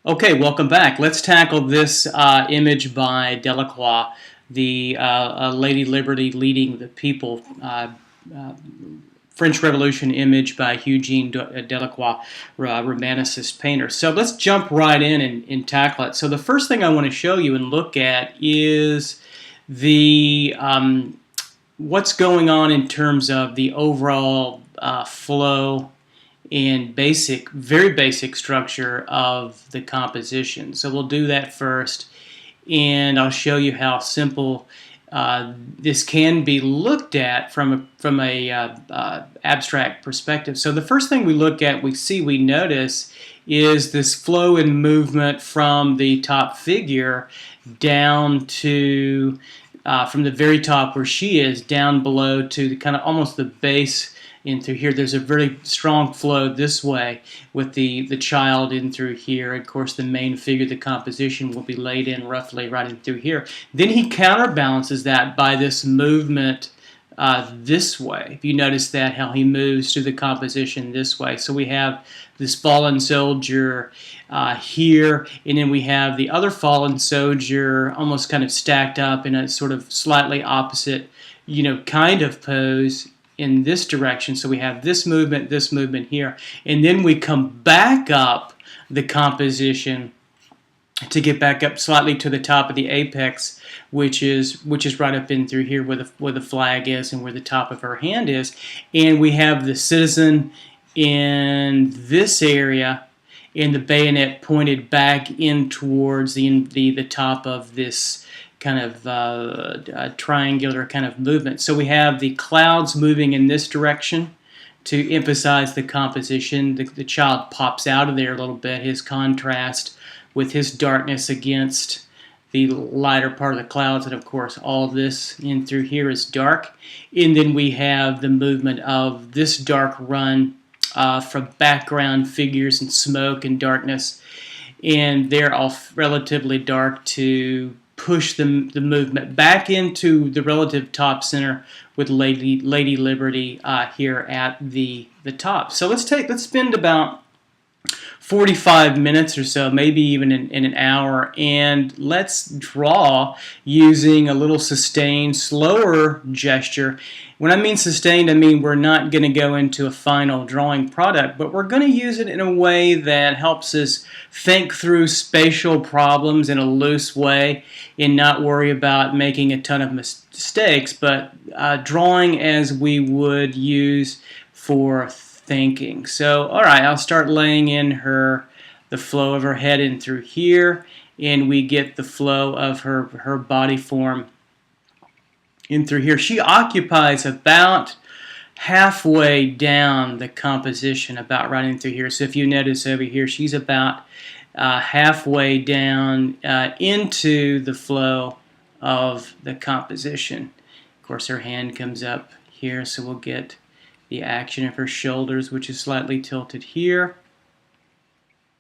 Okay, welcome back. Let's tackle this image by Delacroix, the Lady Liberty leading the people, uh, French Revolution image by Eugene Delacroix, Romanicist painter. So let's jump right in and tackle it. So the first thing I want to show you and look at is the what's going on in terms of the overall flow and very basic structure of the composition. So we'll do that first, and I'll show you how simple this can be looked at from a abstract perspective. So the first thing we look at, we notice is this flow and movement from the top figure down to from the very top where she is down below to the kind of almost the base in through here. There's a very strong flow this way with the child in through here. Of course, the main figure, the composition, will be laid in roughly right in through here. Then he counterbalances that by this movement this way. If you notice that, how he moves through the composition this way. So we have this fallen soldier here, and then we have the other fallen soldier almost kind of stacked up in a sort of slightly opposite, kind of pose in this direction. So we have this movement here, and then we come back up the composition to get back up slightly to the top of the apex, which is right up in through here where the flag is and where the top of her hand is, and we have the citizen in this area, and the bayonet pointed back in towards the top of this kind of triangular kind of movement. So we have the clouds moving in this direction to emphasize the composition. The child pops out of there a little bit, his contrast with his darkness against the lighter part of the clouds, and of course all this in through here is dark. And then we have the movement of this dark run from background figures and smoke and darkness, and they're all relatively dark to push the movement back into the relative top center with Lady Liberty here at the top. So let's spend about 45 minutes or so, maybe even in an hour, and let's draw using a little sustained, slower gesture. When I mean sustained, I mean we're not going to go into a final drawing product, but we're going to use it in a way that helps us think through spatial problems in a loose way and not worry about making a ton of mistakes, but drawing as we would use for thinking. So, all right, I'll start laying in the flow of her head in through here, and we get the flow of her body form in through here. She occupies about halfway down the composition, about right in through here. So if you notice over here, she's about halfway down into the flow of the composition. Of course, her hand comes up here, so we'll get the action of her shoulders, which is slightly tilted here.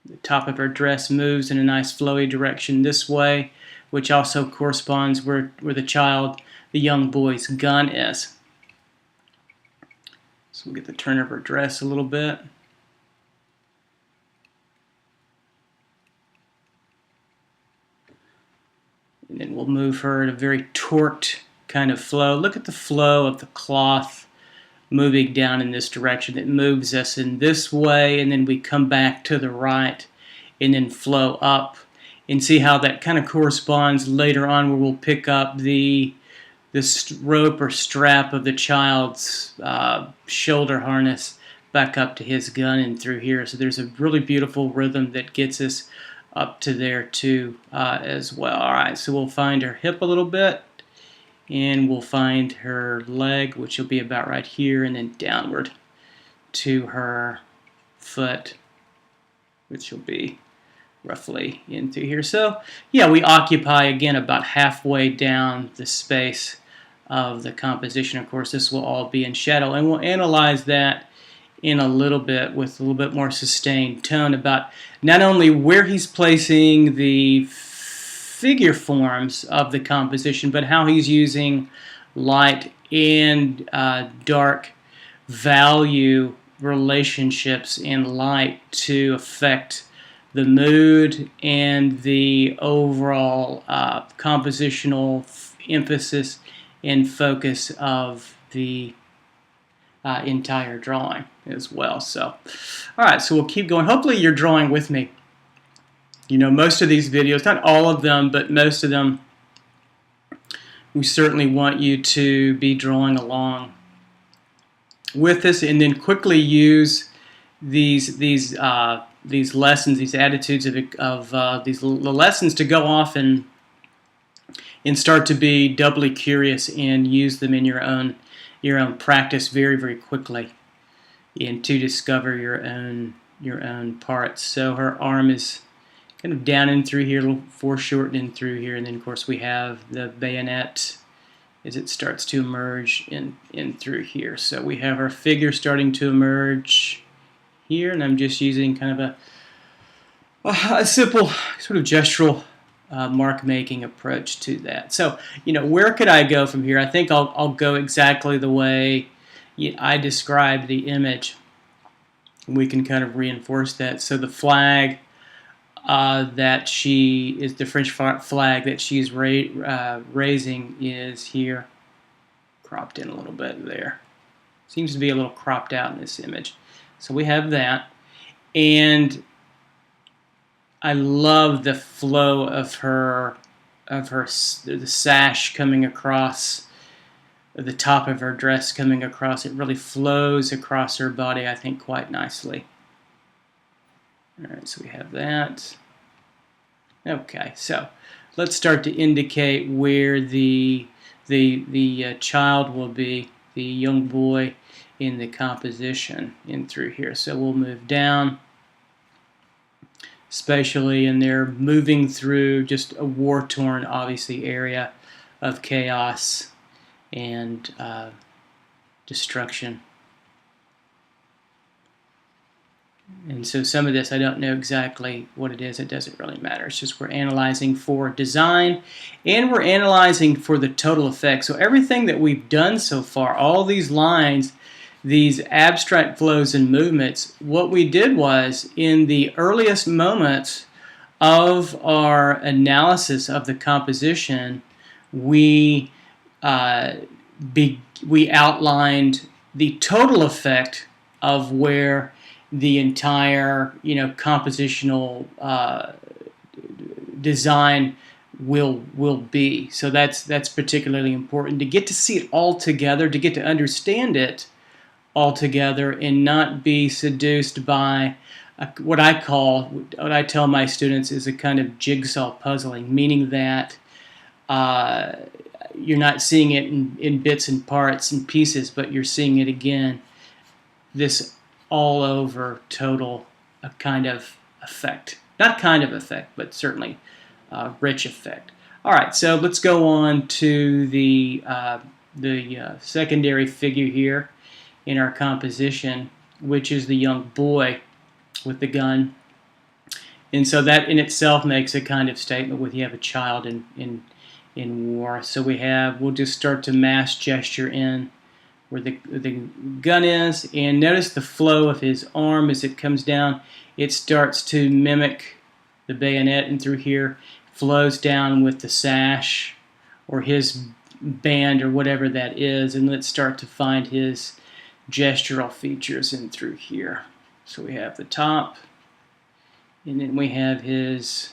The top of her dress moves in a nice flowy direction this way, which also corresponds where the young boy's gun is. So we'll get the turn of her dress a little bit. And then we'll move her at a very torqued kind of flow. Look at the flow of the cloth moving down in this direction. It moves us in this way, and then we come back to the right and then flow up, and see how that kind of corresponds later on, where we'll pick up this rope or strap of the child's shoulder harness back up to his gun and through here. So there's a really beautiful rhythm that gets us up to there too as well. All right, so we'll find her hip a little bit, and we'll find her leg, which will be about right here, and then downward to her foot, which will be roughly in through here. So yeah, we occupy again about halfway down the space of the composition. Of course, this will all be in shadow, and we'll analyze that in a little bit with a little bit more sustained tone about not only where he's placing the figure forms of the composition, but how he's using light and dark value relationships in light to affect the mood and the overall compositional emphasis and focus of the entire drawing as well. So, all right, so we'll keep going. Hopefully you're drawing with me. You know, most of these videos, not all of them, but most of them, we certainly want you to be drawing along with us, and then quickly use these lessons, these attitudes of these lessons to go off and start to be doubly curious and use them in your own practice very, very quickly, and to discover your own parts. So her arm is kind of down in through here, a little foreshortening through here, and then of course we have the bayonet as it starts to emerge in through here. So we have our figure starting to emerge here, and I'm just using kind of a simple sort of gestural mark making approach to that. So, you know, where could I go from here? I think I'll go exactly the way I described the image. We can kind of reinforce that. So the flag that she is, the French flag that she's raising, is here, cropped in a little bit there. Seems to be a little cropped out in this image. So we have that, and I love the flow of the sash coming across, the top of her dress coming across. It really flows across her body, I think, quite nicely. All right, so we have that. Okay, so let's start to indicate where the child will be, the young boy, in the composition in through here. So we'll move down spatially, and they're moving through just a war-torn, obviously, area of chaos and destruction. And so some of this, I don't know exactly what it is. It doesn't really matter. It's just we're analyzing for design, and we're analyzing for the total effect. So everything that we've done so far, all these lines, these abstract flows and movements, what we did was, in the earliest moments of our analysis of the composition, we outlined the total effect of where the entire, you know, compositional design will be. So that's particularly important, to get to see it all together, to get to understand it all together, and not be seduced by what I tell my students is a kind of jigsaw puzzling, meaning that you're not seeing it in bits and parts and pieces, but you're seeing it again, this all over total kind of effect. Not kind of effect, but certainly rich effect. All right, so let's go on to the secondary figure here in our composition, which is the young boy with the gun. And so that in itself makes a kind of statement with, you have a child in war. So we'll just start to mass gesture in where the gun is, and notice the flow of his arm as it comes down. It starts to mimic the bayonet, and through here flows down with the sash or his band or whatever that is, and let's start to find his gestural features in through here. So we have the top, and then we have his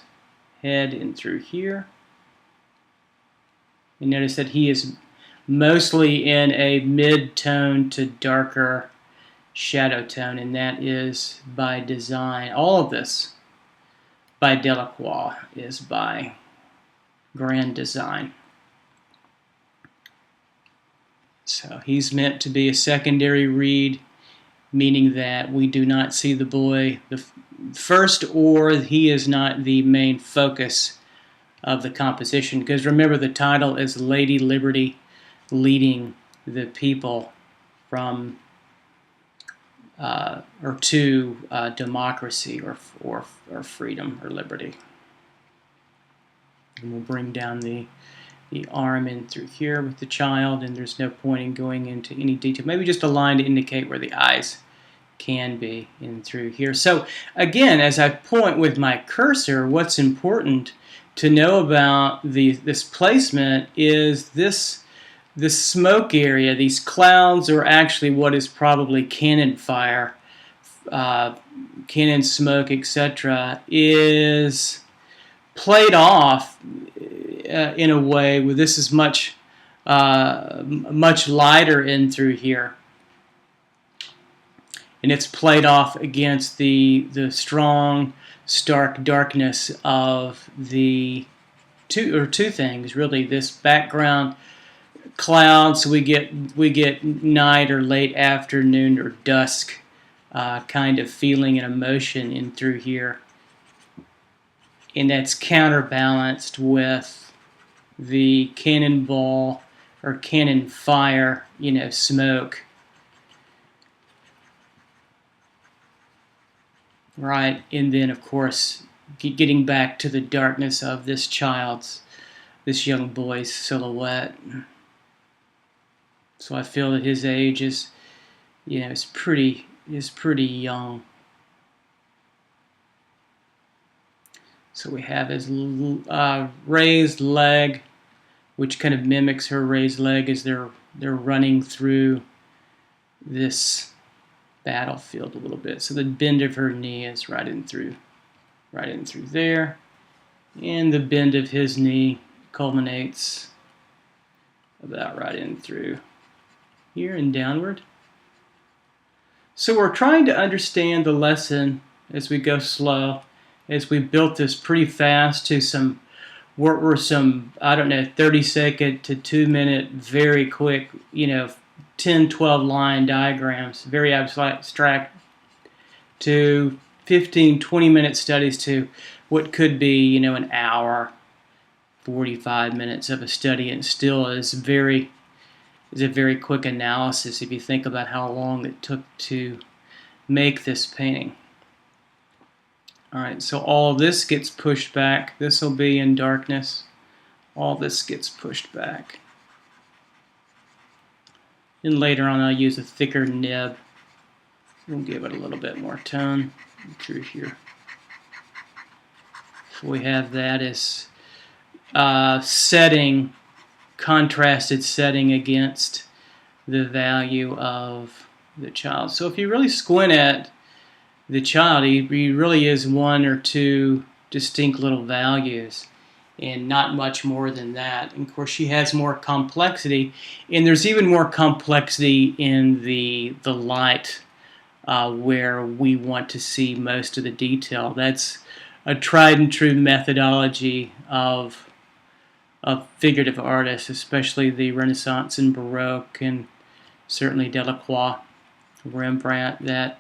head in through here. And notice that he is mostly in a mid-tone to darker shadow tone, and that is by design. All of this by Delacroix is by grand design. So he's meant to be a secondary read, meaning that we do not see the boy first, or he is not the main focus of the composition. Because remember, the title is Lady Liberty leading the people from or to democracy or freedom or liberty. And we'll bring down the arm in through here with the child, and there's no point in going into any detail. Maybe just a line to indicate where the eyes can be in through here. So again, as I point with my cursor, what's important to know about this placement is this smoke area. These clouds are actually what is probably cannon fire, cannon smoke, etc., is played off in a way where this is much lighter in through here, and it's played off against the strong, stark darkness of the two things really. This background clouds, we get night or late afternoon or dusk kind of feeling and emotion in through here, and that's counterbalanced with the cannonball or cannon fire, smoke. Right, and then of course getting back to the darkness of this young boy's silhouette. So I feel that his age is pretty young. So we have his raised leg, which kind of mimics her raised leg as they're running through this battlefield a little bit. So the bend of her knee is right in through there, and the bend of his knee culminates about right in through here and downward. So we're trying to understand the lesson as we go slow, as we built this pretty fast to some, what were some, 30-second to 2-minute, very quick, 10, 12 line diagrams, very abstract, to 15, 20-minute studies to what could be, an hour, 45 minutes of a study, and still is a very quick analysis if you think about how long it took to make this painting. All right, so all of this gets pushed back. This will be in darkness. All this gets pushed back. And later on I'll use a thicker nib. We'll give it a little bit more tone through here. So we have that as contrasted setting against the value of the child. So if you really squint at the child, he really is one or two distinct little values, and not much more than that. And of course, she has more complexity, and there's even more complexity in the light where we want to see most of the detail. That's a tried and true methodology of figurative artists, especially the Renaissance and Baroque, and certainly Delacroix, Rembrandt, that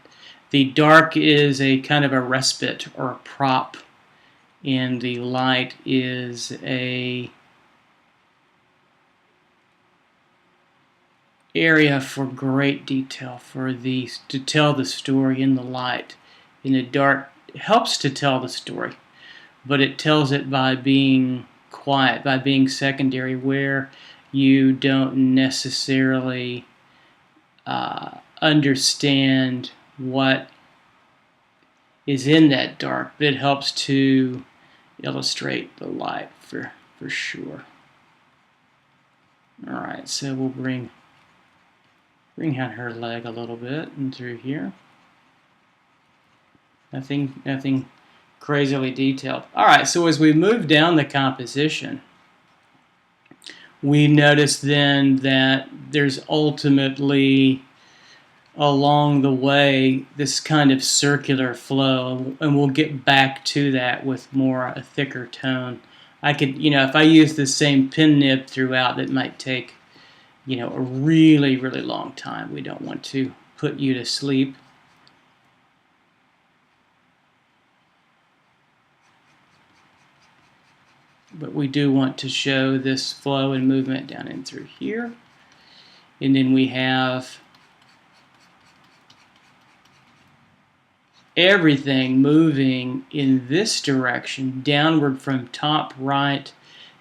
the dark is a kind of a respite or a prop, and the light is a area for great detail, to tell the story in the light. In the dark, it helps to tell the story, but it tells it by being quiet, by being secondary, where you don't necessarily understand what is in that dark, but it helps to illustrate the light for sure. All right, so we'll bring out her leg a little bit and through here. Nothing crazily detailed. All right, so as we move down the composition, we notice then that there's ultimately along the way this kind of circular flow, and we'll get back to that with a thicker tone. I could, if I use the same pen nib throughout, that might take, a really, really long time. We don't want to put you to sleep. But we do want to show this flow and movement down in through here. And then we have everything moving in this direction, downward from top right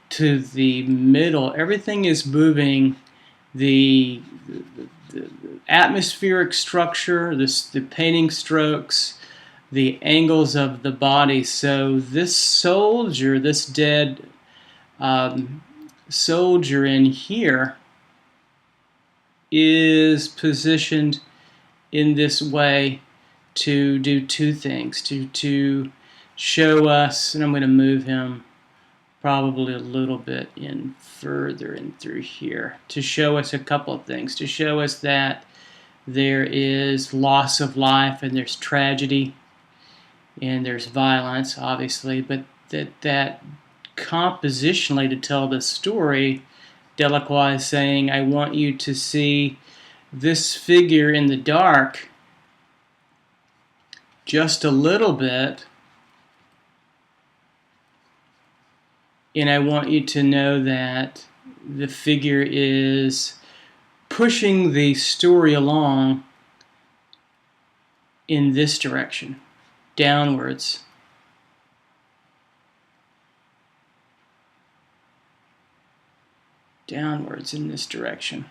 to the middle. Everything is moving the, the atmospheric structure, the painting strokes, the angles of the body. So this soldier, this dead soldier in here, is positioned in this way to do two things, to show us, and I'm going to move him probably a little bit in further in through here, to show us a couple of things, to show us that there is loss of life and there's tragedy and there's violence, obviously, but that compositionally, to tell the story, Delacroix is saying, I want you to see this figure in the dark just a little bit, and I want you to know that the figure is pushing the story along in this direction, downwards. Downwards in this direction.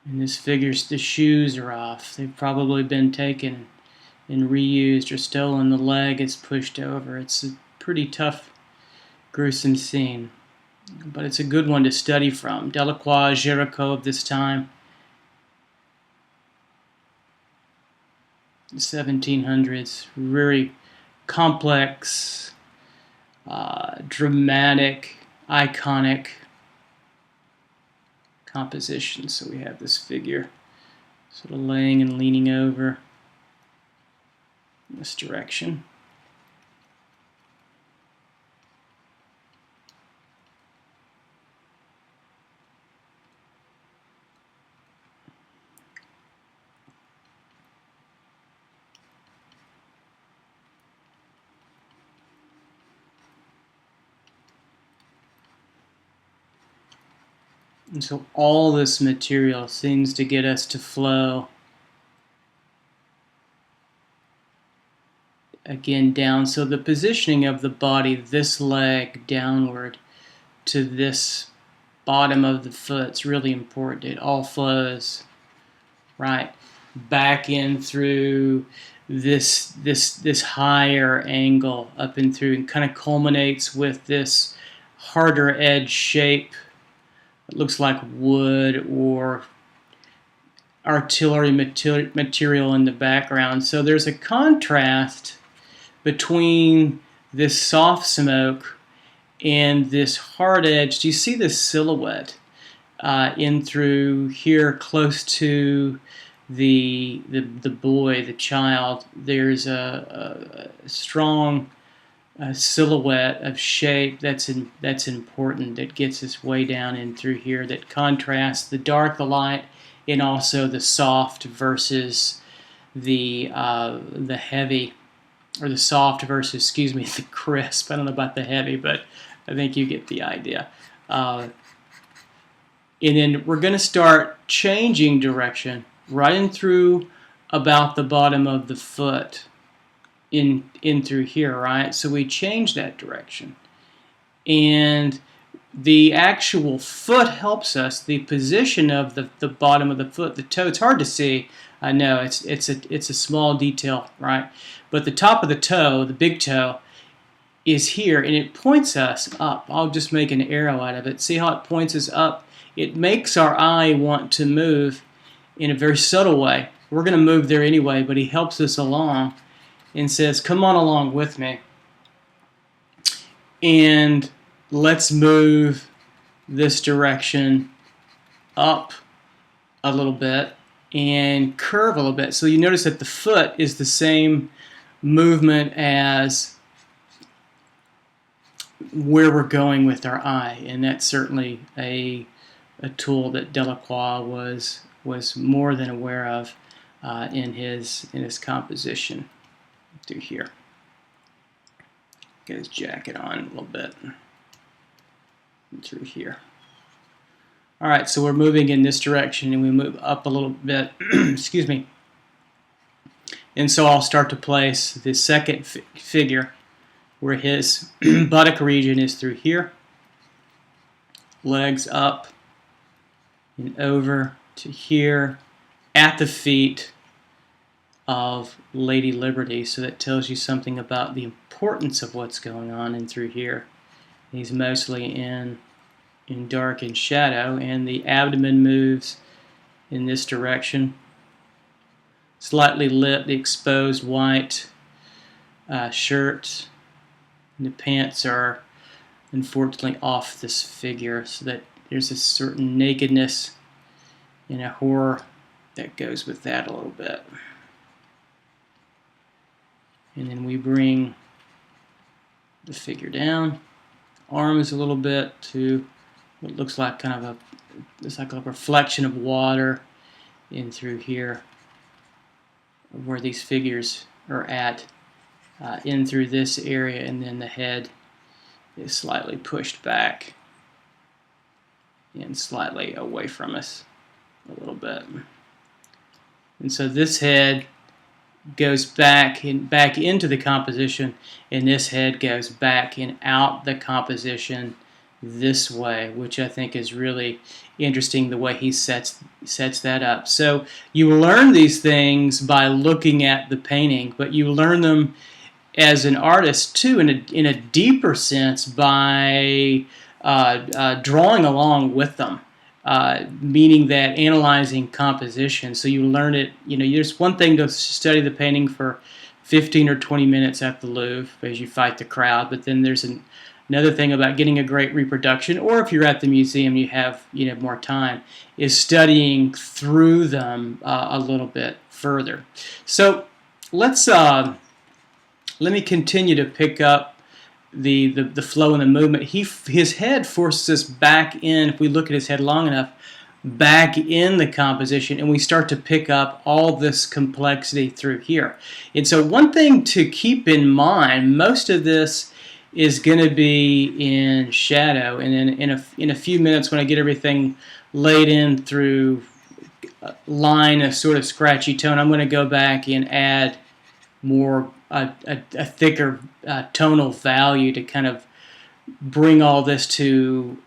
And this figure's, the shoes are off. They've probably been taken and reused or stolen. The leg is pushed over. It's a pretty tough, gruesome scene. But it's a good one to study from. Delacroix, Géricault of this time. The 1700s. Very complex, dramatic, iconic composition. So we have this figure sort of laying and leaning over in this direction. And so all this material seems to get us to flow again down. So the positioning of the body, this leg downward to this bottom of the foot, is really important. It all flows right back in through this higher angle up and through, and kind of culminates with this harder edge shape. It looks like wood or artillery material in the background. So there's a contrast between this soft smoke and this hard edge. Do you see this silhouette in through here close to the boy, the child? There's a strong silhouette of shape that's important, that gets us way down in through here, that contrasts the dark, the light, and also the soft versus the heavy, or the soft versus, excuse me, the crisp. I don't know about the heavy, but I think you get the idea. And then we're going to start changing direction right in through about the bottom of the foot. In through here, right? So we change that direction, and the actual foot helps us. The position of the bottom of the foot, the toe. It's hard to see. I know it's a small detail, right? But the top of the toe, the big toe, is here, and it points us up. I'll just make an arrow out of it. See how it points us up? It makes our eye want to move in a very subtle way. We're going to move there anyway, but he helps us along and says, come on along with me, and let's move this direction up a little bit and curve a little bit. So you notice that the foot is the same movement as where we're going with our eye, and that's certainly a tool that Delacroix was more than aware of in his composition. Through here. Get his jacket on a little bit. And through here. Alright, so we're moving in this direction, and we move up a little bit. Excuse me. And so I'll start to place the second figure where his buttock region is through here, legs up and over to here at the feet of Lady Liberty. So that tells you something about the importance of what's going on in through here. He's mostly in dark and shadow, and the abdomen moves in this direction. Slightly lit, the exposed white shirt, and the pants are unfortunately off this figure, so that there's a certain nakedness and a horror that goes with that a little bit. And then we bring the figure down, arms a little bit to what looks like kind of it's like a reflection of water in through here, where these figures are at, in through this area, and then the head is slightly pushed back and slightly away from us a little bit. And so this head goes back into the composition, and this head goes back and out the composition this way, which I think is really interesting the way he sets that up. So you learn these things by looking at the painting, but you learn them as an artist too in a deeper sense by drawing along with them. Meaning that analyzing composition. So you learn it, there's one thing to study the painting for 15 or 20 minutes at the Louvre as you fight the crowd, but then there's another thing about getting a great reproduction, or if you're at the museum you have more time, is studying through them a little bit further. So let me continue to pick up the flow and the movement. His head forces us back in, if we look at his head long enough, back in the composition, and we start to pick up all this complexity through here. And so one thing to keep in mind, most of this is going to be in shadow, and then in a few minutes when I get everything laid in through line, a sort of scratchy tone, I'm going to go back and add more a thicker tonal value to kind of bring all this to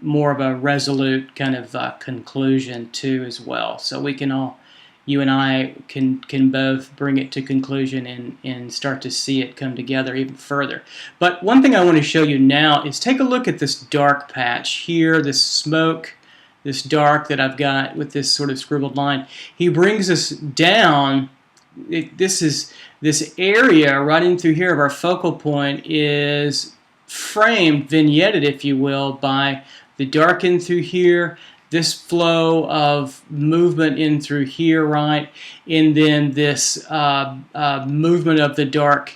more of a resolute kind of conclusion too as well. So we can all, you and I can both bring it to conclusion and start to see it come together even further. But one thing I want to show you now is take a look at this dark patch here, this smoke, this dark that I've got with this sort of scribbled line. He brings us down. This area right in through here of our focal point is framed, vignetted, if you will, by the dark in through here, this flow of movement in through here, right, and then this movement of the dark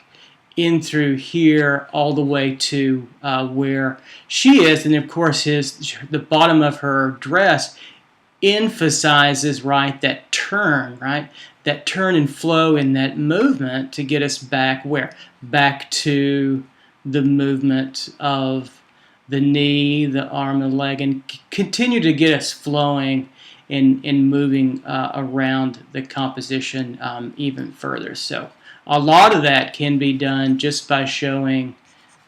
in through here all the way to where she is, and of course the bottom of her dress emphasizes, right, that turn, right? That turn and flow in that movement to get us back where? Back to the movement of the knee, the arm, the leg, and continue to get us flowing and moving around the composition even further. So a lot of that can be done just by showing,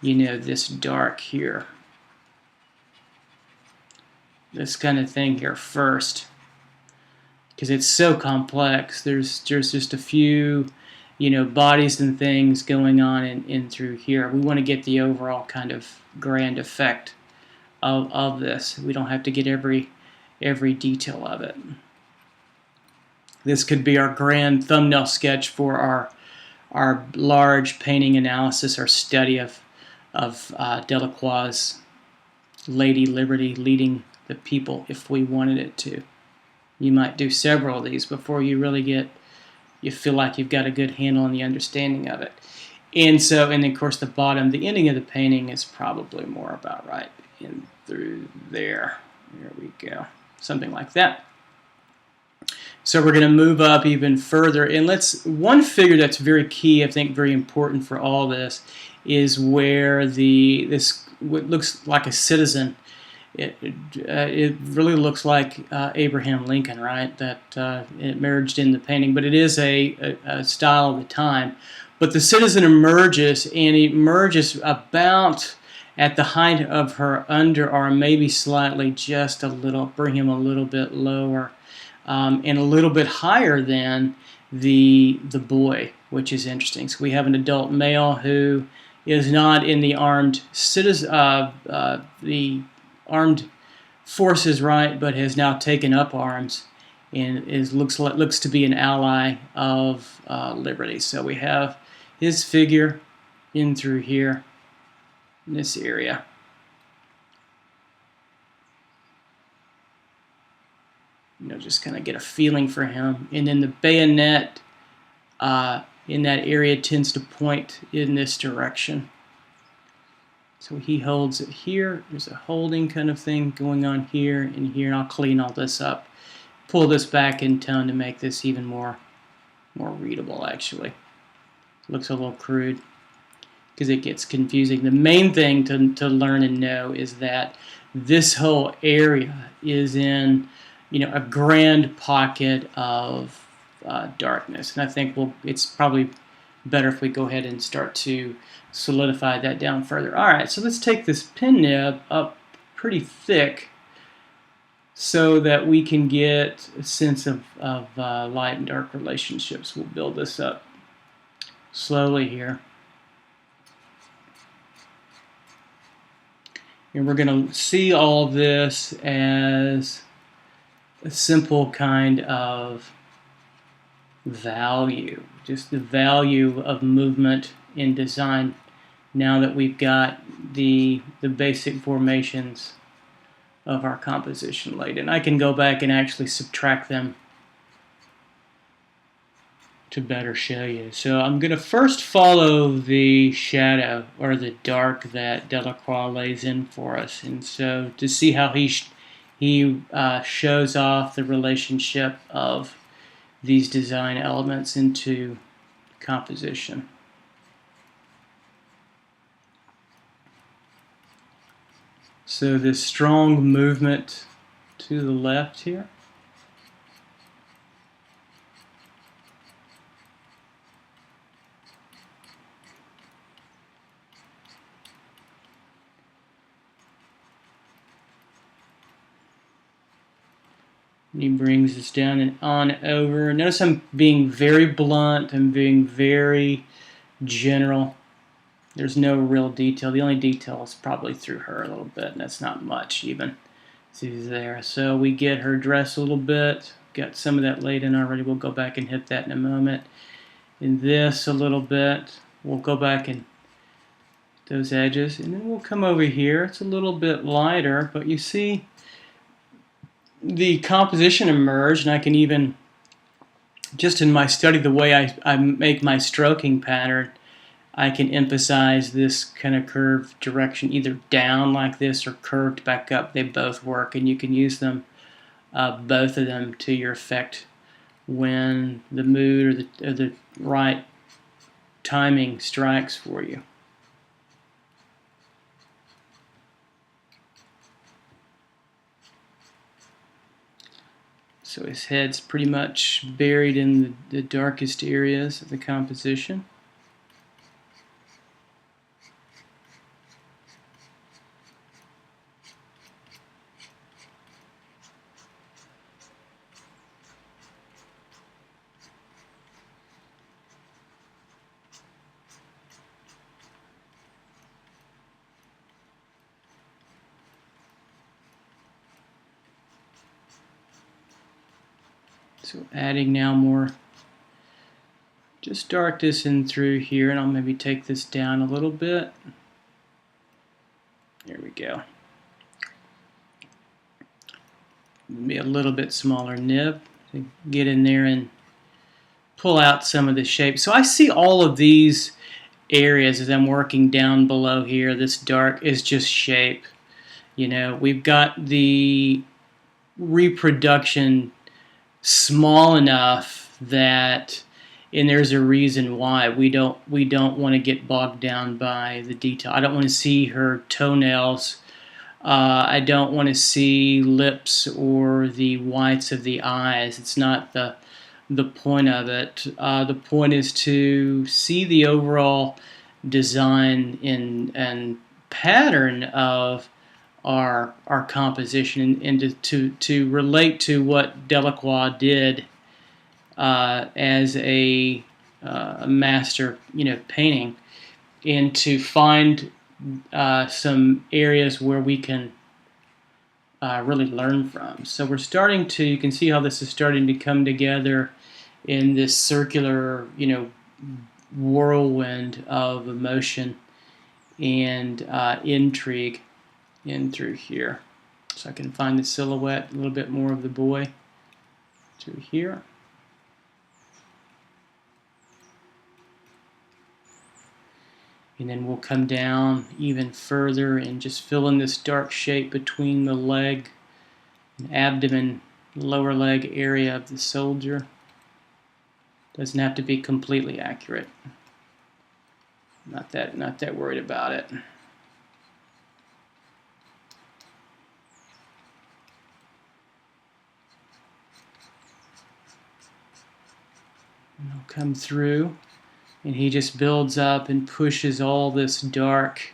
this dark here. This kind of thing here first, because it's so complex. There's just a few, bodies and things going on in through here. We want to get the overall kind of grand effect of this. We don't have to get every detail of it. This could be our grand thumbnail sketch for our large painting analysis, our study of Delacroix's Lady Liberty leading the people, if we wanted it to. You might do several of these before you really you feel like you've got a good handle on the understanding of it. And then of course the ending of the painting is probably more about right in through there. There we go. Something like that. So we're going to move up even further, and one figure that's very key, I think very important for all this, is where what looks like a citizen. It really looks like Abraham Lincoln, right? That it merged in the painting, but it is a style of the time But the citizen emerges, and he emerges about at the height of her underarm, maybe slightly, just a little, bring him a little bit lower, and a little bit higher than the boy, which is interesting. So we have an adult male who is not in the armed citizen, the armed forces, right, but has now taken up arms and looks to be an ally of liberty. So we have his figure in through here in this area. Just kind of get a feeling for him. And then the bayonet in that area tends to point in this direction. So he holds it here. There's a holding kind of thing going on here and here. And I'll clean all this up. Pull this back in tone to make this even more readable, actually. It looks a little crude because it gets confusing. The main thing to learn and know is that this whole area is in a grand pocket of darkness. And I think it's probably better if we go ahead and start to solidify that down further. All right, so let's take this pen nib up pretty thick so that we can get a sense of light and dark relationships. We'll build this up slowly here. And we're going to see all of this as a simple kind of value, just the value of movement in design now that we've got the basic formations of our composition laid. And I can go back and actually subtract them to better show you. So I'm going to first follow the shadow or the dark that Delacroix lays in for us, and so to see how he shows off the relationship of these design elements into composition. So this strong movement to the left here. He brings us down and on over. Notice I'm being very blunt. I'm being very general. There's no real detail. The only detail is probably through her a little bit, and that's not much even. See there. So we get her dress a little bit. Got some of that laid in already. We'll go back and hit that in a moment. And this a little bit. We'll go back and those edges, and then we'll come over here. It's a little bit lighter, but you see the composition emerged, and I can even, just in my study, the way I make my stroking pattern, I can emphasize this kind of curved direction, either down like this or curved back up. They both work, and you can use them, both of them, to your effect when the mood or the right timing strikes for you. So his head's pretty much buried in the darkest areas of the composition. So adding now more, just dark this in through here, and I'll maybe take this down a little bit. There we go. Maybe a little bit smaller nib to get in there and pull out some of the shape. So I see all of these areas as I'm working down below here. This dark is just shape. We've got the reproduction small enough that, and there's a reason why we don't want to get bogged down by the detail. I don't want to see her toenails. I don't want to see lips or the whites of the eyes. It's not the the point of it. The point is to see the overall design and pattern of our composition, and to relate to what Delacroix did as a master, painting, and to find some areas where we can really learn from. So we're starting to, you can see how this is starting to come together in this circular, whirlwind of emotion and intrigue in through here. So I can find the silhouette, a little bit more of the boy through here. And then we'll come down even further and just fill in this dark shape between the leg and abdomen, lower leg area of the soldier. Doesn't have to be completely accurate. Not that worried about it. And I'll come through, and he just builds up and pushes all this dark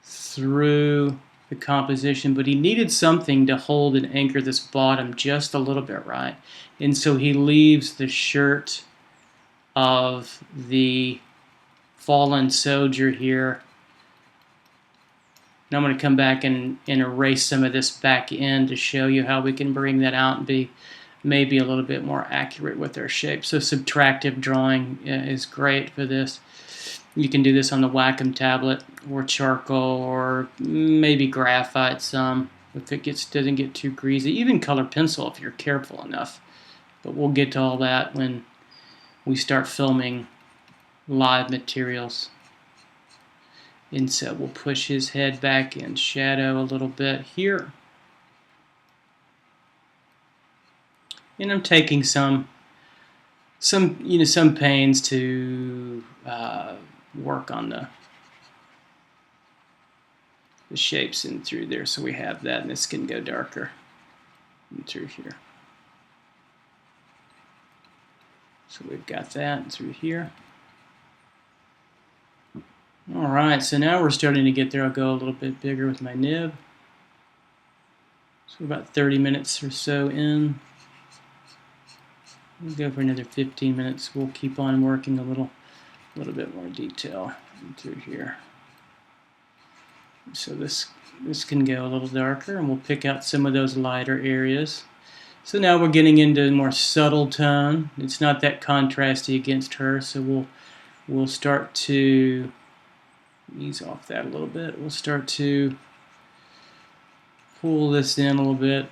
through the composition, but he needed something to hold and anchor this bottom just a little bit, right? And so he leaves the shirt of the fallen soldier here. And I'm going to come back and erase some of this back in to show you how we can bring that out and be maybe a little bit more accurate with our shape. So subtractive drawing is great for this. You can do this on the Wacom tablet or charcoal or maybe graphite some if it doesn't get too greasy. Even color pencil if you're careful enough. But we'll get to all that when we start filming live materials. And so we'll push his head back in shadow a little bit here. And I'm taking some pains to work on the shapes in through there, so we have that, and this can go darker in through here. So we've got that through here. All right, so now we're starting to get there. I'll go a little bit bigger with my nib. So about 30 minutes or so in. We'll go for another 15 minutes. We'll keep on working a little bit more detail through here. So this can go a little darker, and we'll pick out some of those lighter areas. So now we're getting into a more subtle tone. It's not that contrasty against her, so we'll start to ease off that a little bit. We'll start to pull this in a little bit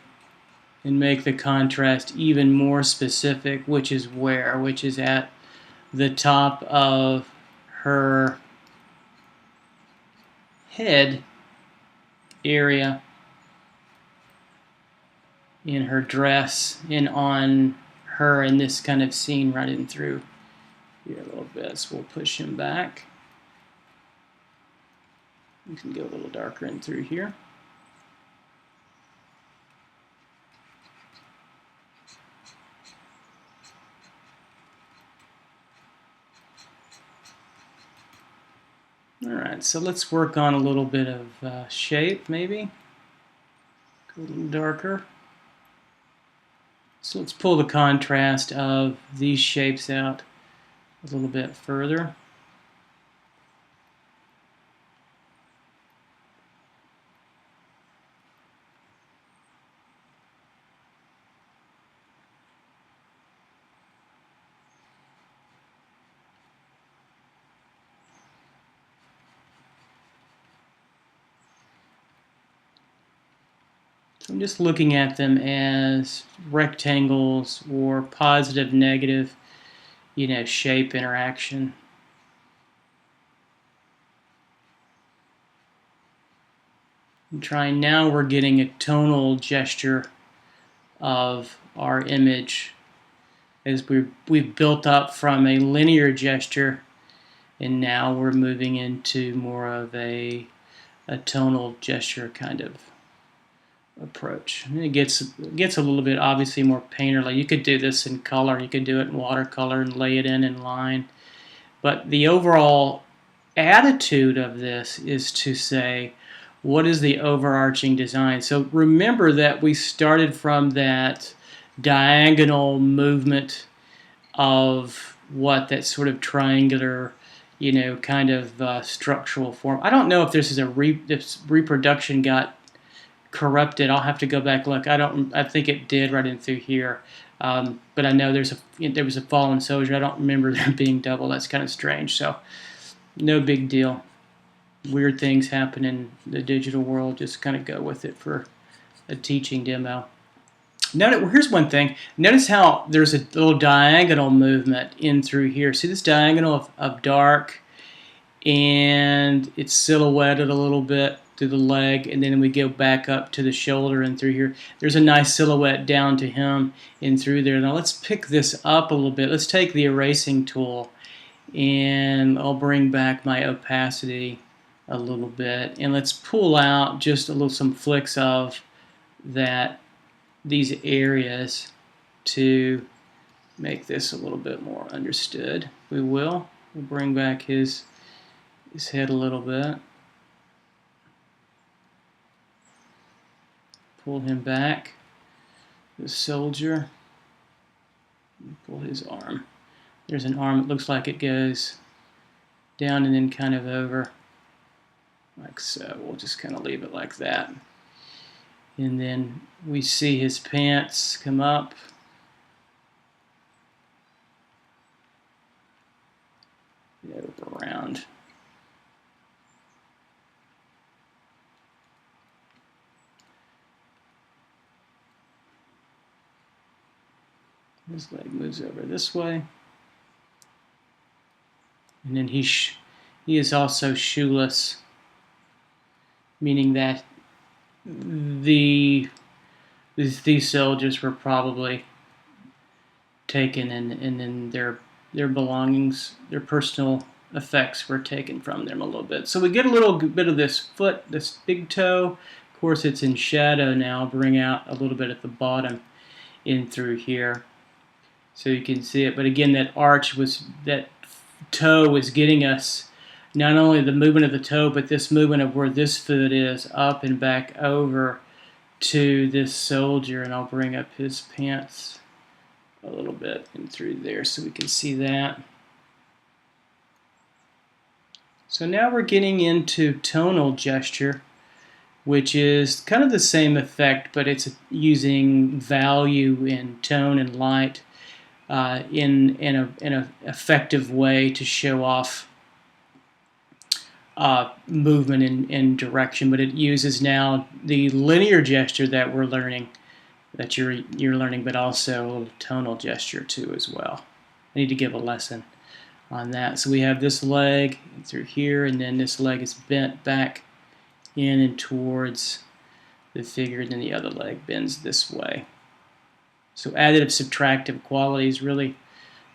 and make the contrast even more specific, which is at the top of her head area in her dress and on her in this kind of scene right in through here a little bit. So we'll push him back. You can go a little darker in through here. Alright, so let's work on a little bit of shape, maybe. Go a little darker. So let's pull the contrast of these shapes out a little bit further. So I'm just looking at them as rectangles or positive, negative, shape interaction. I'm trying now, we're getting a tonal gesture of our image as we've built up from a linear gesture, and now we're moving into more of a tonal gesture kind of approach. And it gets a little bit obviously more painterly. You could do this in color. You could do it in watercolor and lay it in line. But the overall attitude of this is to say, what is the overarching design? So remember that we started from that diagonal movement of what that sort of triangular, kind of structural form. I don't know if this is this reproduction got corrupted. I'll have to go back look. I think it did right in through here. But I know there was a fallen soldier. I don't remember there being double. That's kind of strange. So no big deal. Weird things happen in the digital world. Just kind of go with it for a teaching demo. Here's one thing. Notice how there's a little diagonal movement in through here. See this diagonal of dark, and it's silhouetted a little bit through the leg, and then we go back up to the shoulder and through here. There's a nice silhouette down to him and through there. Now let's pick this up a little bit. Let's take the erasing tool, and I'll bring back my opacity a little bit, and let's pull out just some flicks of these areas to make this a little bit more understood. We'll bring back his head a little bit. Pull him back. The soldier. Pull his arm. There's an arm. It looks like it goes down and then kind of over. Like so. We'll just kind of leave it like that. And then we see his pants come up. Around. His leg moves over this way. And then he is also shoeless, meaning that these soldiers were probably taken, and then their belongings, their personal effects were taken from them a little bit. So we get a little bit of this foot, this big toe. Of course, it's in shadow now. Bring out a little bit at the bottom in through here, so you can see it. But again, that toe was getting us not only the movement of the toe, but this movement of where this foot is up and back over to this soldier. And I'll bring up his pants a little bit and through there so we can see that. So now we're getting into tonal gesture, which is kind of the same effect, but it's using value and tone and light in an effective way to show off movement and direction. But it uses now the linear gesture that we're learning, that you're learning, but also a little tonal gesture too as well. I need to give a lesson on that. So we have this leg through here, and then this leg is bent back in and towards the figure, and then the other leg bends this way. So additive subtractive qualities really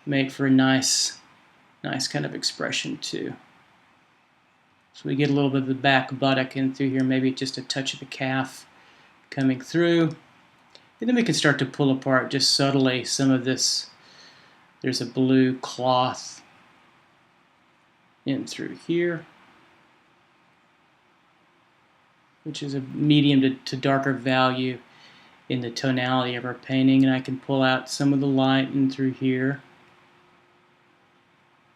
make for a nice kind of expression too. So we get a little bit of the back buttock in through here, maybe just a touch of the calf coming through. And then we can start to pull apart just subtly some of this. There's a blue cloth in through here, which is a medium to darker value in the tonality of our painting. And I can pull out some of the light in through here,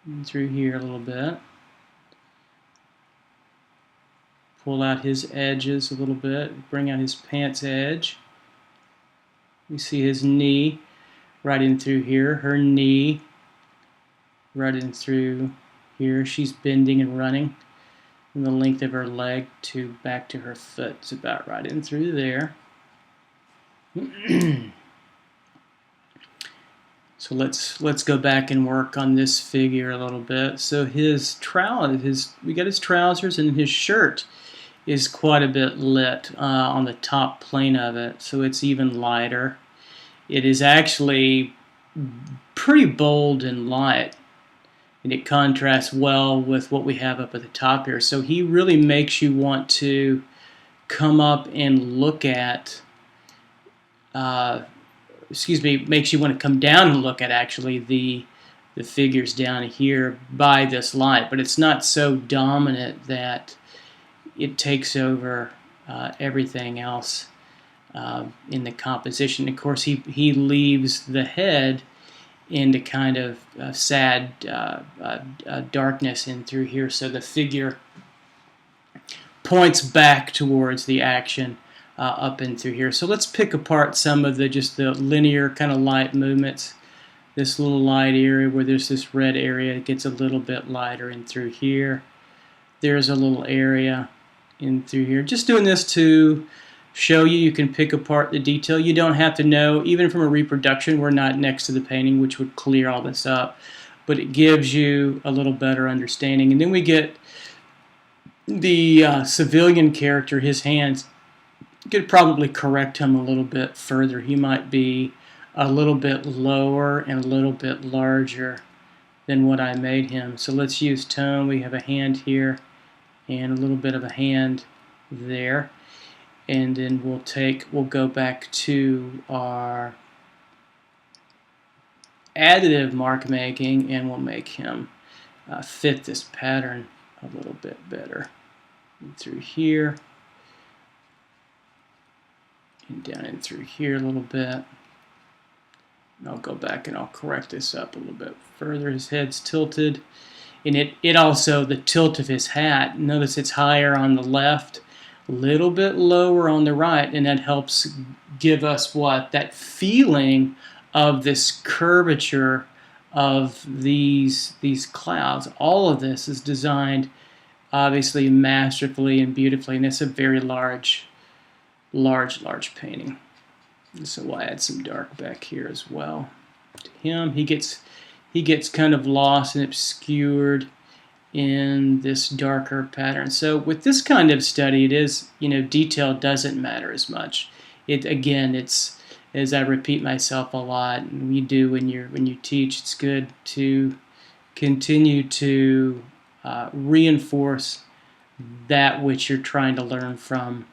and through here a little bit. Pull out his edges a little bit, bring out his pants edge. You see his knee right in through here, her knee right in through here. She's bending and running, and the length of her leg back to her foot is about right in through there. So let's go back and work on this figure a little bit. So we got his trousers, and his shirt is quite a bit lit on the top plane of it, so it's even lighter. It is actually pretty bold and light, and it contrasts well with what we have up at the top here. So he really makes you want to come up and look at, makes you want to come down and look at actually the figures down here by this light, but it's not so dominant that it takes over everything else in the composition. Of course, he leaves the head into kind of sad darkness in through here, so the figure points back towards the action up and through here. So let's pick apart some of just the linear kind of light movements. This little light area where there's this red area, it gets a little bit lighter in through here. There's a little area in through here. Just doing this to show you can pick apart the detail. You don't have to know, even from a reproduction, we're not next to the painting, which would clear all this up, but it gives you a little better understanding. And then we get the civilian character, his hands. You could probably correct him a little bit further. He might be a little bit lower and a little bit larger than what I made him. So let's use tone. We have a hand here and a little bit of a hand there. And then we'll go back to our additive mark making, and we'll make him fit this pattern a little bit better. And through here, and down in through here a little bit. And I'll go back and I'll correct this up a little bit further. His head's tilted, and it also, the tilt of his hat, notice it's higher on the left, a little bit lower on the right, and that helps give us what? That feeling of this curvature of these clouds. All of this is designed obviously masterfully and beautifully, and it's a very large painting. And so we'll add some dark back here as well. To him, he gets kind of lost and obscured in this darker pattern. So with this kind of study, it is, detail doesn't matter as much. It's, as I repeat myself a lot, and you do when you teach, it's good to continue to reinforce that which you're trying to learn from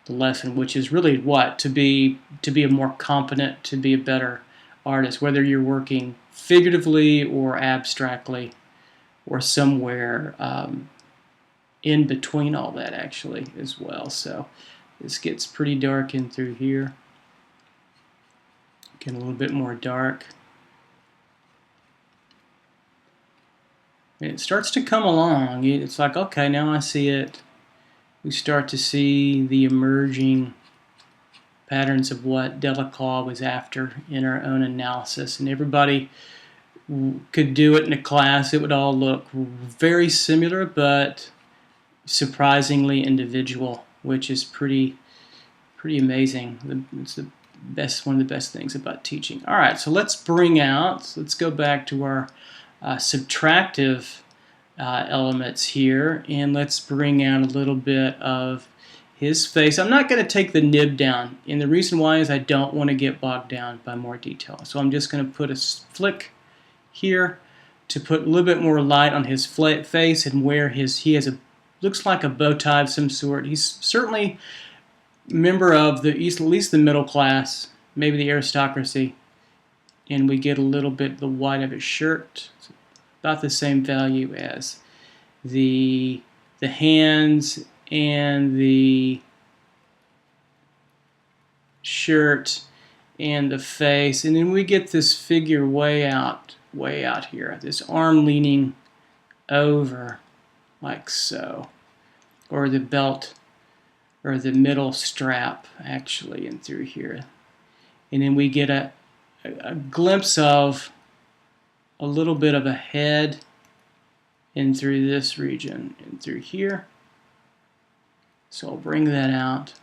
the lesson, which is really what? To be a more competent, to be a better artist, whether you're working figuratively or abstractly or somewhere in between all that actually as well. So this gets pretty dark in through here. Get a little bit more dark. And it starts to come along. It's like, okay, now I see it. We start to see the emerging patterns of what Delacroix was after in our own analysis. And everybody could do it in a class. It would all look very similar, but surprisingly individual, which is pretty amazing. It's one of the best things about teaching. All right, so let's go back to our subtractive elements here, and let's bring out a little bit of his face. I'm not going to take the nib down, and the reason why is I don't want to get bogged down by more detail. So I'm just going to put a flick here to put a little bit more light on his face and where he has looks like a bow tie of some sort. He's certainly a member of at least the middle class, maybe the aristocracy, and we get a little bit the white of his shirt. It's about the same value as the hands and the shirt and the face, and then we get this figure way out here, this arm leaning over like so, or the belt or the middle strap actually in through here, and then we get a glimpse of a little bit of a head in through this region and through here. So I'll bring that out.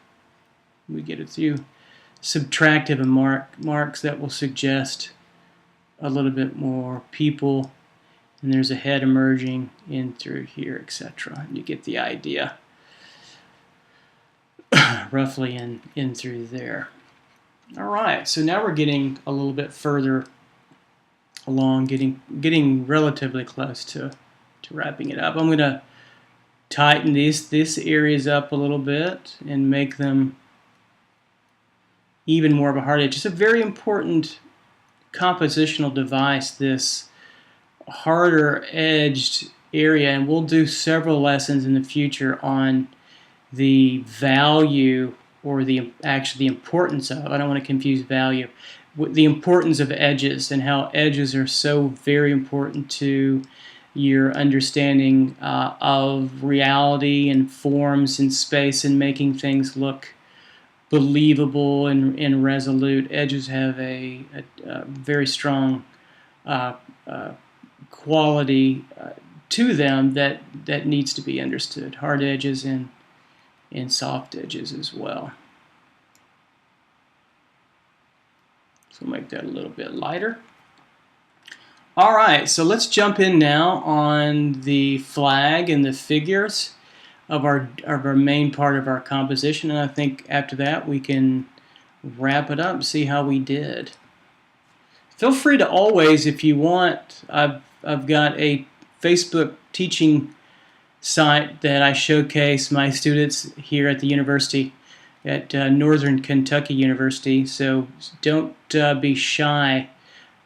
We get a few subtractive and marks that will suggest a little bit more people, and there's a head emerging in through here, etc. You get the idea roughly in through there. All right, so now we're getting a little bit further along, getting relatively close to wrapping it up. I'm going to tighten these areas up a little bit and make them even more of a hard edge. It's a very important compositional device, this harder edged area, and we'll do several lessons in the future on the value or actually the importance of, I don't want to confuse value, the importance of edges and how edges are so very important to your understanding of reality and forms and space and making things look believable and resolute. Edges have a very strong quality to them that needs to be understood. Hard edges and soft edges as well. So we'll make that a little bit lighter. All right, so let's jump in now on the flag and the figures of our main part of our composition, and I think after that we can wrap it up and see how we did. Feel free to always, if you want, I've got a Facebook teaching site that I showcase my students here at the university, at Northern Kentucky University, so don't be shy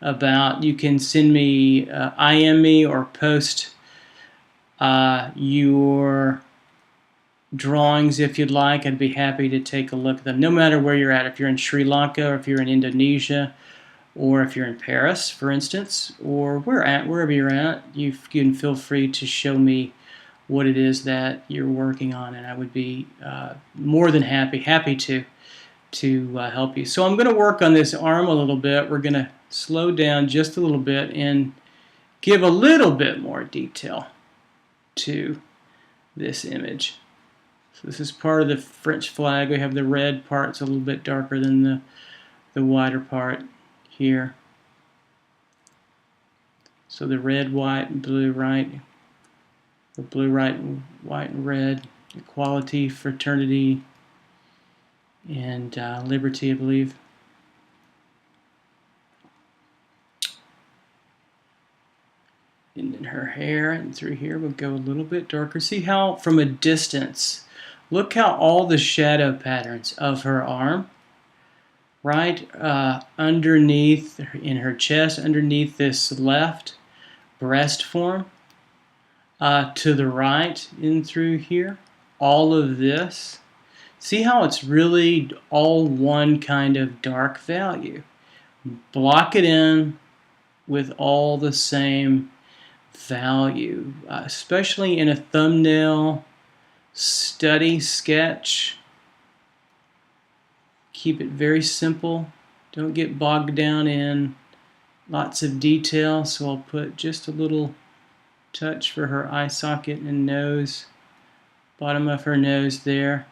about, you can send me, IM me or post your drawings if you'd like. I'd be happy to take a look at them, no matter where you're at. If you're in Sri Lanka, or if you're in Indonesia, or if you're in Paris, for instance, or wherever you're at, you can feel free to show me what it is that you're working on, and I would be more than happy to help you. So I'm going to work on this arm a little bit. We're going to slow down just a little bit and give a little bit more detail to this image. So this is part of the French flag. We have the red part. It's a little bit darker than the wider part here. So the red, white, and blue, right? The blue, right, and white, and red. Equality, fraternity, and liberty, I believe. And then her hair, and through here we'll go a little bit darker. See how from a distance, look how all the shadow patterns of her arm, right underneath in her chest, underneath this left breast form, to the right in through here, all of this. See how it's really all one kind of dark value. Block it in with all the same value, especially in a thumbnail study sketch. Keep it very simple. Don't get bogged down in lots of detail, so I'll put just a little touch for her eye socket and nose, bottom of her nose there.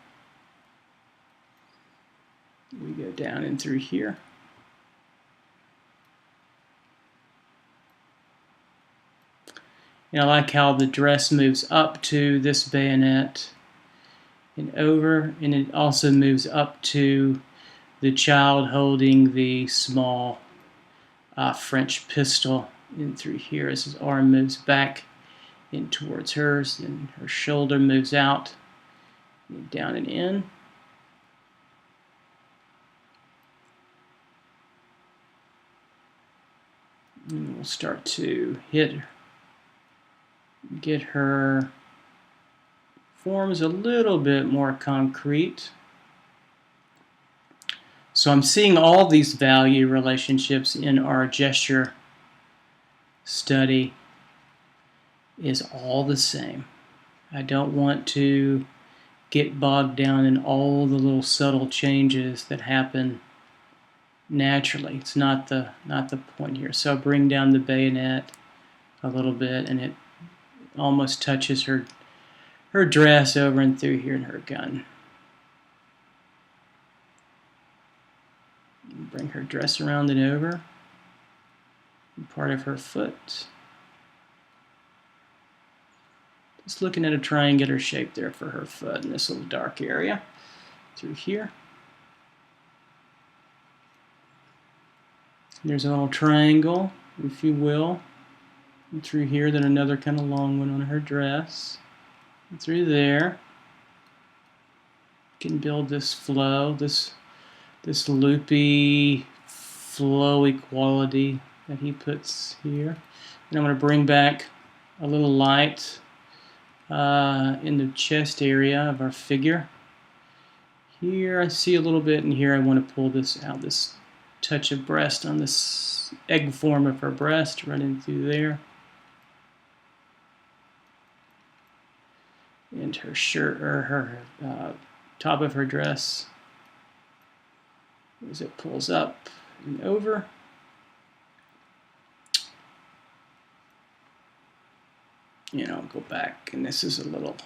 We go down in through here. And I like how the dress moves up to this bayonet and over, and it also moves up to the child holding the small French pistol in through here as his arm moves back in towards hers, and her shoulder moves out and down and in. And we'll start to get her forms a little bit more concrete. So I'm seeing all these value relationships in our gesture study is all the same. I don't want to get bogged down in all the little subtle changes that happen naturally. It's not the point here. So bring down the bayonet a little bit, and it almost touches her dress over and through here in her gun. Bring her dress around and over, part of her foot. Just looking at a triangular shape there for her foot in this little dark area through here. There's a little triangle, if you will, through here, then another kind of long one on her dress. through there. Can build this flow, this loopy, flowy quality that he puts here. And I'm going to bring back a little light in the chest area of our figure. Here I see a little bit, and here I want to pull this out, this touch of breast on this egg form of her breast running through there. And her shirt, or her top of her dress, as it pulls up and over. And I'll go back, and this is a little,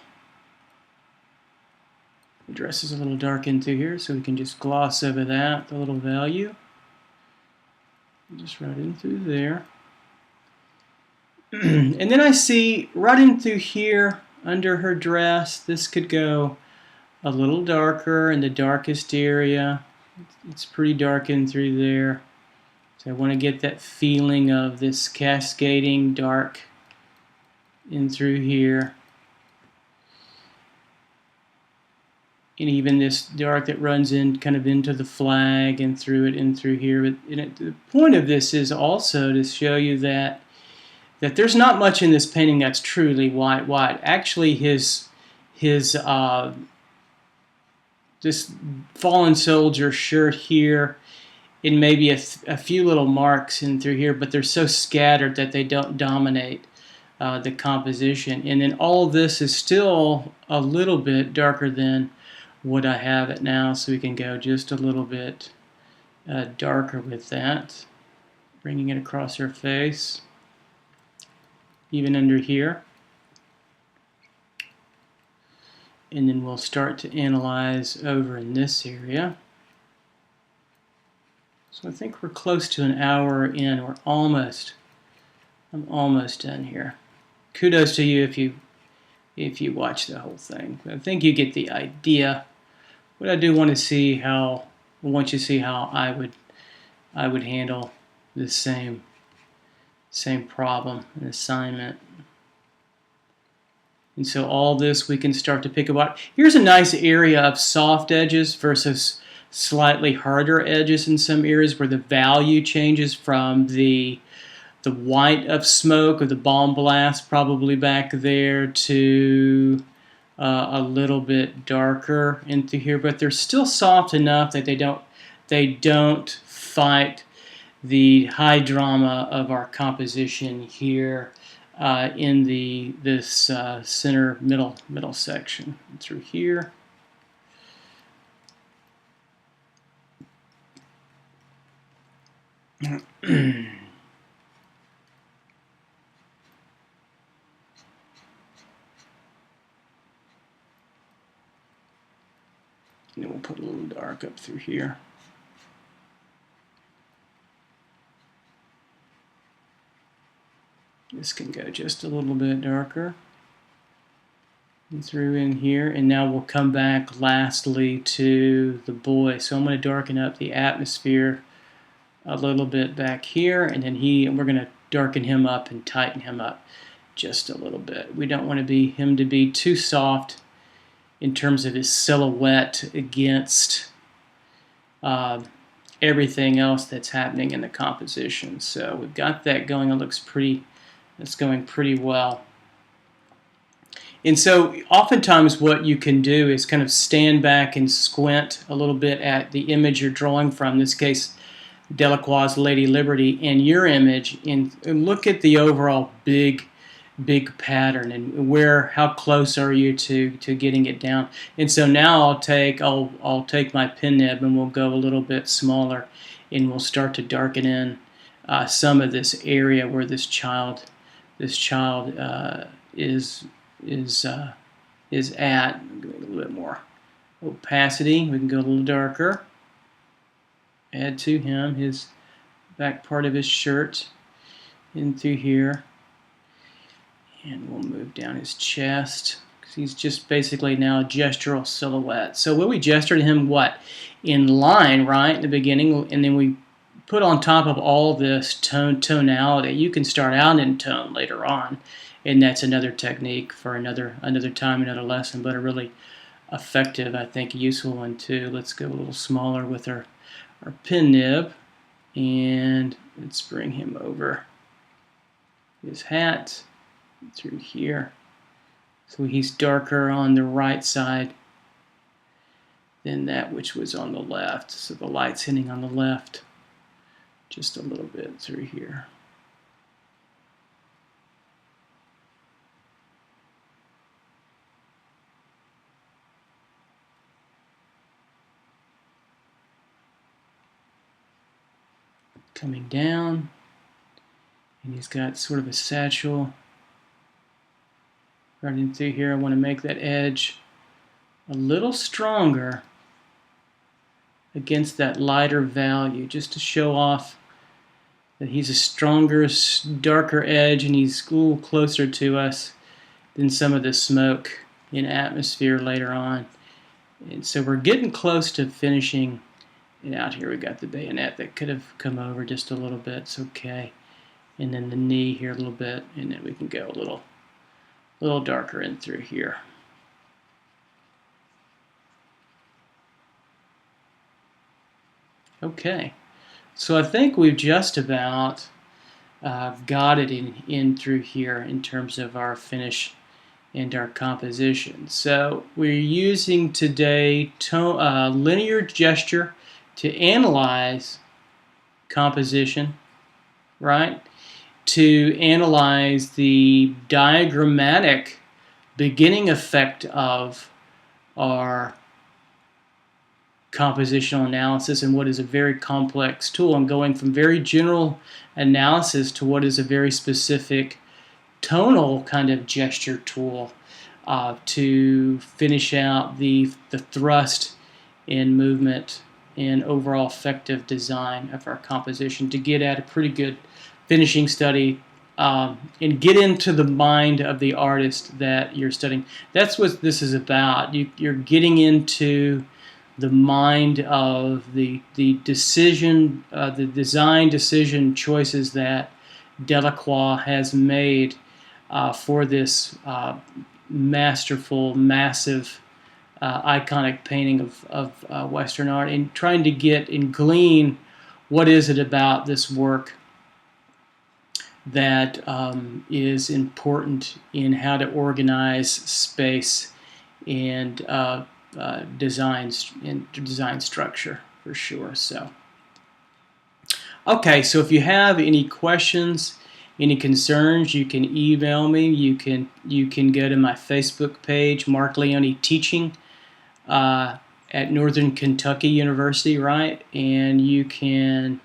the dress is a little darkened through here, so we can just gloss over that, the little value. Just right in through there. And then I see right in through here, under her dress, this could go a little darker in the darkest area. It's pretty darkened through there. So I want to get that feeling of this cascading dark in through here. And even this dark that runs in kind of into the flag and through it and through here. But the point of this is also to show you that there's not much in this painting that's truly white. Actually, his this fallen soldier shirt here, and maybe a few little marks in through here, but they're so scattered that they don't dominate the composition. And then all of this is still a little bit darker than what I have it now, so we can go just a little bit darker with that, bringing it across her face, even under here. And then we'll start to analyze over in this area. So I think we're close to an hour in. I'm almost done here. Kudos to you if you watch the whole thing. I think you get the idea. But I do want to see how I would handle this same problem and assignment. And so all this we can start to pick apart. Here's a nice area of soft edges versus slightly harder edges in some areas where the value changes from the white of smoke or the bomb blast probably back there to a little bit darker into here, but they're still soft enough that they don't fight the high drama of our composition here in this center middle section through here. And then we'll put a little dark up through here. This can go just a little bit darker and through in here. And now we'll come back lastly to the boy. So I'm going to darken up the atmosphere a little bit back here, and then we're going to darken him up and tighten him up just a little bit. We don't want him to be too soft in terms of his silhouette against everything else that's happening in the composition. So we've got that going. It looks pretty. It's going pretty well. And so oftentimes what you can do is kind of stand back and squint a little bit at the image you're drawing from, in this case Delacroix's Lady Liberty, and your image, and look at the overall big pattern and how close are you to getting it down. And so now I'll take my pen nib and we'll go a little bit smaller, and we'll start to darken in some of this area where this child is at. A little bit more opacity. We can go a little darker. Add to him his back part of his shirt in through here. And we'll move down his chest, because he's just basically now a gestural silhouette. So when we gestured him, in line, right, in the beginning, and then we put on top of all this tonality. You can start out in tone later on, and that's another technique for another time, another lesson, but a really effective, I think, useful one too. Let's go a little smaller with our pen nib, and let's bring him over his hat through here. So he's darker on the right side than that which was on the left. So the light's hitting on the left just a little bit through here. Coming down, and he's got sort of a satchel running through here. I want to make that edge a little stronger against that lighter value, just to show off that he's a stronger, darker edge, and he's a little closer to us than some of the smoke in atmosphere later on. And so we're getting close to finishing it out here. We got the bayonet that could have come over just a little bit. It's okay. And then the knee here a little bit, and then we can go a little darker in through here. Okay, so I think we've just about got it in through here in terms of our finish and our composition. So we're using today linear gesture to analyze composition, right? To analyze the diagrammatic beginning effect of our compositional analysis and what is a very complex tool, and going from very general analysis to what is a very specific tonal kind of gesture tool to finish out the thrust and movement and overall effective design of our composition, to get at a pretty good finishing study and get into the mind of the artist that you're studying. That's what this is about. You're getting into the mind of the decision, the design decision choices that Delacroix has made for this masterful, massive, iconic painting of Western art, and trying to get and glean what is it about this work that is important in how to organize space and design structure, for sure. So, okay, so if you have any questions, any concerns, you can email me. You can go to my Facebook page, Mark Leone Teaching at Northern Kentucky University, right? And you can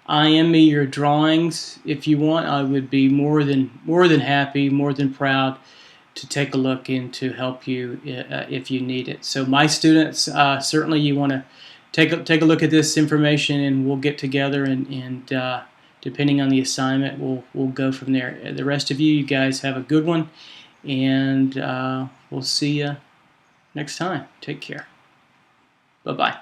IM me your drawings if you want. I would be more than happy, more than proud to take a look and to help you if you need it. So my students, certainly you want to take a look at this information, and we'll get together and depending on the assignment, we'll go from there. The rest of you guys have a good one, and we'll see you next time. Take care. Bye-bye.